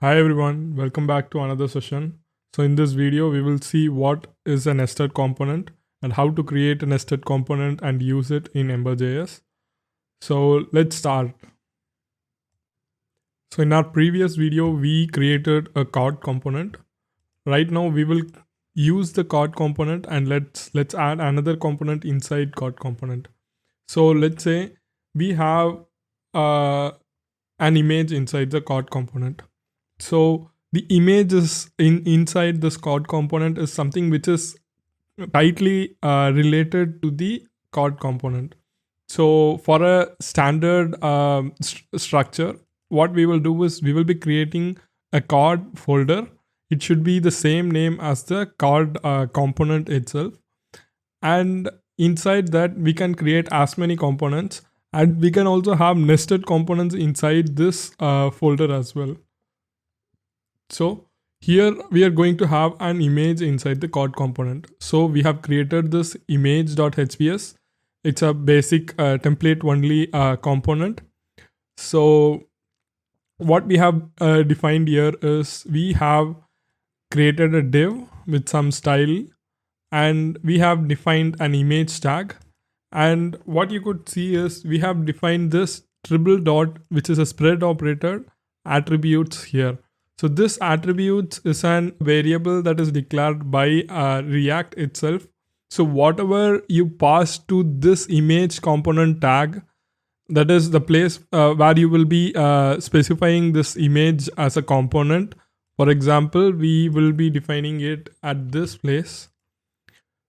Hi everyone, welcome back to another session. So in this video, we will see what is a nested component and how to create a nested component and use it in Ember.js. So let's start. So in our previous video, we created a card component. Right now, we will use the card component and let's add another component inside card component. So let's say we have an image inside the card component. So the image is inside this card component is something which is tightly related to the card component. So for a standard structure, what we will do is we will be creating a card folder. It should be the same name as the card component itself. And inside that, we can create as many components. And we can also have nested components inside this folder as well. So here we are going to have an image inside the card component. So we have created this image.hvs. It's a basic template only component. So what we have defined here is we have created a div with some style and we have defined an image tag. And what you could see is we have defined this triple dot, which is a spread operator attributes here. So this attributes is an variable that is declared by React itself. So whatever you pass to this image component tag, that is the place where you will be specifying this image as a component. For example, we will be defining it at this place.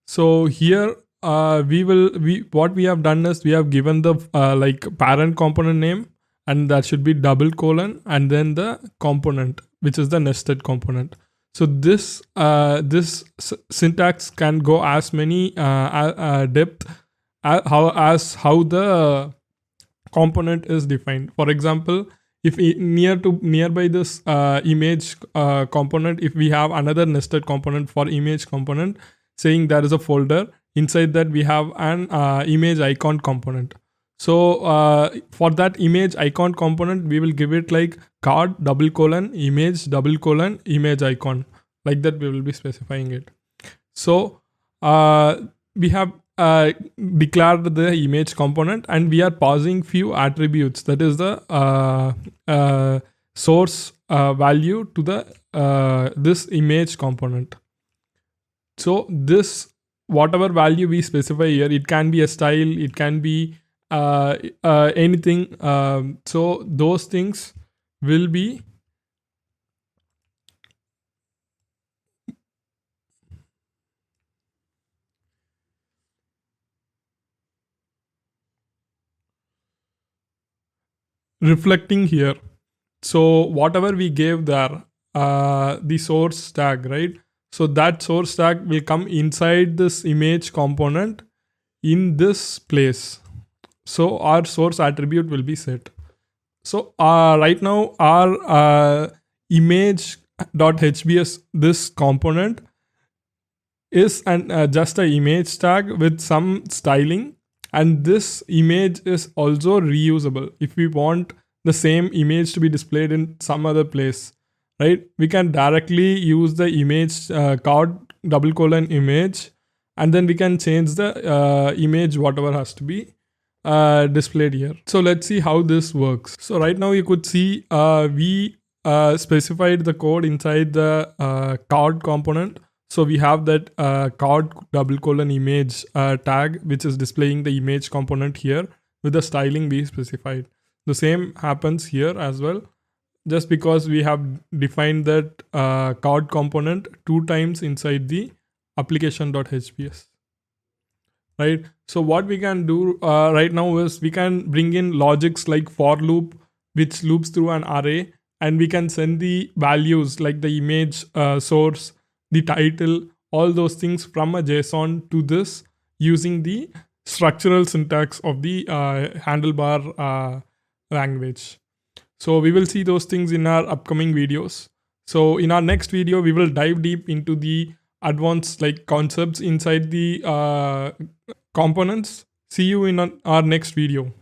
So here what we have done is we have given the parent component name, and that should be double colon and then the component, which is the nested component. So this syntax can go as many depth as how the component is defined. For example, if nearby this image component, if we have another nested component for image component saying there is a folder, inside that we have an image icon component. So for that image icon component, we will give it like card double colon image double colon image icon. Like that we will be specifying it. So we have declared the image component and we are passing few attributes. That is the source value to the this image component. So this whatever value we specify here, it can be a style, it can be anything. So those things will be reflecting here. So whatever we gave there, the source tag, right? So that source tag will come inside this image component in this place. So our source attribute will be set. So right now our image.hvs, this component is just an image tag with some styling, and this image is also reusable. If we want the same image to be displayed in some other place, right, we can directly use the image card double colon image, and then we can change the image whatever has to be displayed here. So let's see how this works. So right now you could see we specified the code inside the card component. So we have that card double colon image tag, which is displaying the image component here with the styling we specified. The same happens here as well, just because we have defined that card component 2 times inside the application.hvs. Right. So what we can do right now is we can bring in logics like for loop, which loops through an array, and we can send the values like the image source, the title, all those things from a JSON to this using the structural syntax of the handlebar language. So we will see those things in our upcoming videos. So in our next video, we will dive deep into the advanced concepts inside the components. See you in our next video.